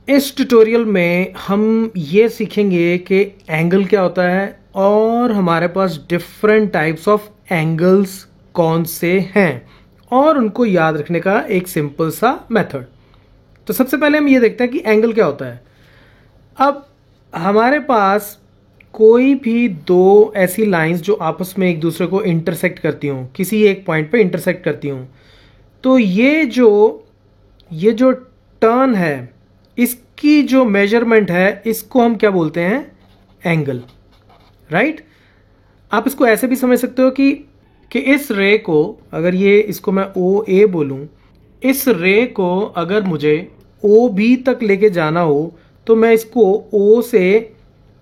इस ट्यूटोरियल में हम ये सीखेंगे कि एंगल क्या होता है और हमारे पास डिफरेंट टाइप्स ऑफ एंगल्स कौन से हैं और उनको याद रखने का एक सिंपल सा मेथड। तो सबसे पहले हम ये देखते हैं कि एंगल क्या होता है। अब हमारे पास कोई भी दो ऐसी लाइंस जो आपस में एक दूसरे को इंटरसेक्ट करती हों, किसी एक पॉइंट पे इंटरसेक्ट करती हों, तो ये जो टर्न है इसकी जो मेजरमेंट है इसको हम क्या बोलते हैं? एंगल। राइट। आप इसको ऐसे भी समझ सकते हो कि इस रे को, अगर ये इसको मैं ओ ए बोलूं, इस रे को अगर मुझे ओ बी तक लेके जाना हो तो मैं इसको ओ से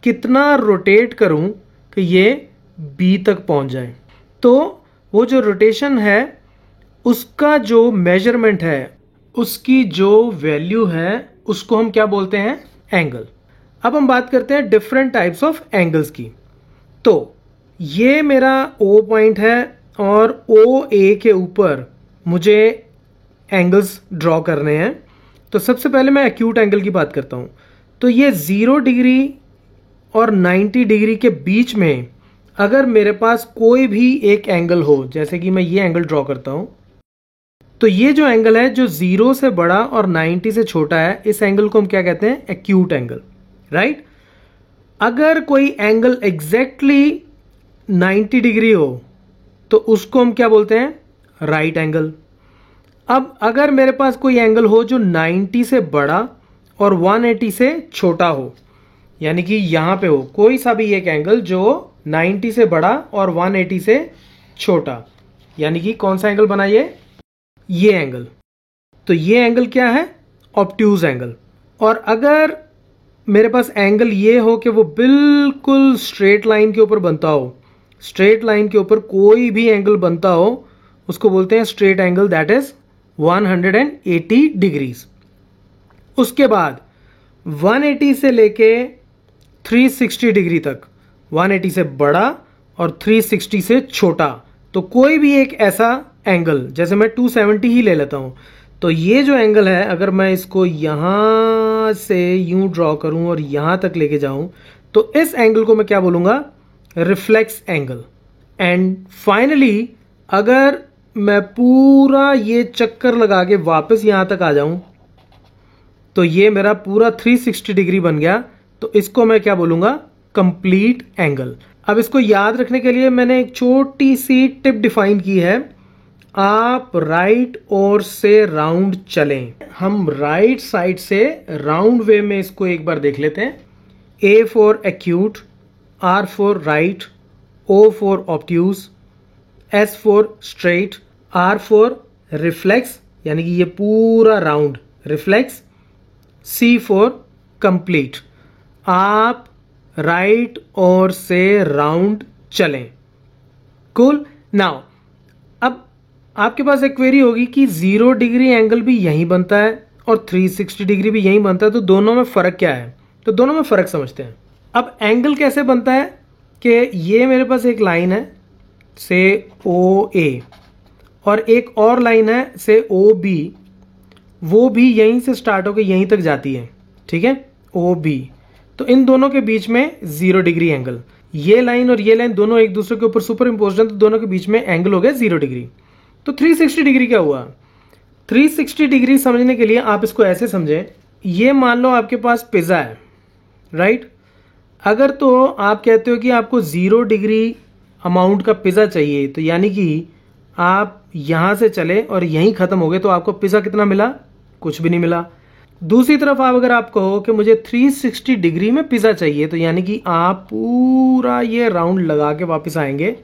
कितना रोटेट करूं कि ये बी तक पहुंच जाए। तो वो जो रोटेशन है उसका जो मेजरमेंट है, उसकी जो वैल्यू है, उसको हम क्या बोलते हैं? एंगल। अब हम बात करते हैं डिफरेंट टाइप्स ऑफ एंगल्स की। तो ये मेरा ओ पॉइंट है और ओ ए के ऊपर मुझे एंगल्स ड्रॉ करने हैं। तो सबसे पहले मैं एक्यूट एंगल की बात करता हूं। तो ये 0 डिग्री और 90 डिग्री के बीच में अगर मेरे पास कोई भी एक एंगल हो, जैसे कि मैं ये एंगल ड्रॉ करता हूं, तो ये जो एंगल है जो 0 से बड़ा और 90 से छोटा है, इस एंगल को हम क्या कहते हैं? Acute angle. राइट। अगर कोई एंगल एग्जैक्टली 90 डिग्री हो तो उसको हम क्या बोलते हैं? Right angle. अब अगर मेरे पास कोई एंगल हो जो 90 से बड़ा और 180 से छोटा हो, यानी कि यहां पे हो कोई सा भी एक एंगल जो 90 से बड़ा और 180 से छोटा, यानी कि कौन सा एंगल बना ये एंगल। तो ये एंगल क्या है? Obtuse angle. और अगर मेरे पास एंगल ये हो कि वो बिल्कुल स्ट्रेट लाइन के ऊपर बनता हो, स्ट्रेट लाइन के ऊपर कोई भी एंगल बनता हो, उसको बोलते हैं straight angle, that is 180 degrees. उसके बाद 180 से लेके 360 डिग्री तक, 180 से बड़ा और 360 से छोटा, तो कोई भी एक ऐसा एंगल, जैसे मैं 270 ही ले लेता हूं, तो ये जो एंगल है अगर मैं इसको यहां से यूं ड्रॉ करूं और यहां तक लेके जाऊं, तो इस एंगल को मैं क्या बोलूंगा? Reflex angle. एंड फाइनली अगर मैं पूरा ये चक्कर लगा के वापस यहां तक आ जाऊं तो ये मेरा पूरा 360 डिग्री बन गया, तो इसको मैं क्या बोलूंगा? Complete angle. अब इसको याद रखने के लिए मैंने एक छोटी सी टिप डिफाइन की है। आप राइट ओर से राउंड चलें। हम राइट साइड से राउंड वे में इसको एक बार देख लेते हैं। A for acute, R for right, O for obtuse, S for straight, R for reflex, यानी कि ये पूरा round reflex, C for complete. आप राइट ओर से राउंड चलें। कूल। नाउ अब आपके पास एक क्वेरी होगी कि 0 डिग्री एंगल भी यहीं बनता है और 360 डिग्री भी यहीं बनता है, तो दोनों में फर्क क्या है? तो दोनों में फर्क समझते हैं। अब एंगल कैसे बनता है कि ये मेरे पास एक लाइन है से ओ ए और एक और लाइन है से ओ बी, वो भी यहीं से स्टार्ट होकर यहीं तक जाती है। ठीक है, ओ बी। तो इन दोनों के बीच में 0 डिग्री एंगल, ये लाइन और ये लाइन दोनों एक दूसरे के ऊपर सुपर इम्पोज्ड हैं, तो दोनों के बीच में एंगल हो गया 0 डिग्री। तो 360 डिग्री क्या हुआ? 360 डिग्री समझने के लिए आप इसको ऐसे समझें, ये मान लो आपके पास पिज्जा है। राइट। अगर तो आप कहते हो कि आपको 0 डिग्री अमाउंट का पिज्जा चाहिए, तो यानी कि आप यहां से चले और यहीं खत्म हो गए, तो आपको पिज्जा कितना मिला? कुछ भी नहीं मिला। दूसरी तरफ अगर आप कहो कि मुझे 360 डिग्री में पिज्जा चाहिए, तो यानी कि आप पूरा ये राउंड लगा के वापस आएंगे,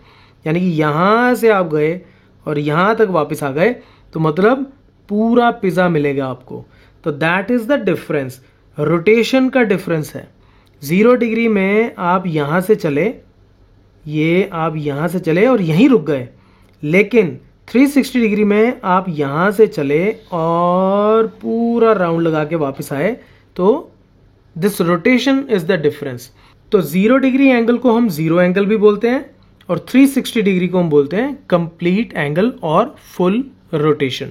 यानी कि यहां से आप गए और यहां तक वापस आ गए, तो मतलब पूरा पिज्जा मिलेगा आपको। तो that is the difference, rotation का डिफरेंस है। 0 डिग्री में आप यहां से चले, ये आप यहां से चले और यहीं रुक गए, लेकिन 360 डिग्री में आप यहां से चले और पूरा राउंड लगा के वापस आए, तो this rotation is the difference. तो 0 डिग्री एंगल को हम 0 एंगल भी बोलते हैं और 360 डिग्री को हम बोलते हैं कंप्लीट एंगल और फुल रोटेशन।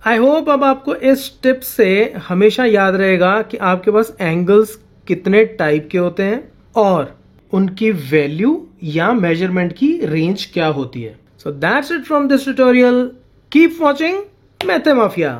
आई होप अब आपको इस टिप से हमेशा याद रहेगा कि आपके पास एंगल्स कितने टाइप के होते हैं और उनकी वैल्यू या मेजरमेंट की रेंज क्या होती है। So that's it from this tutorial. Keep watching मैथमाफिया।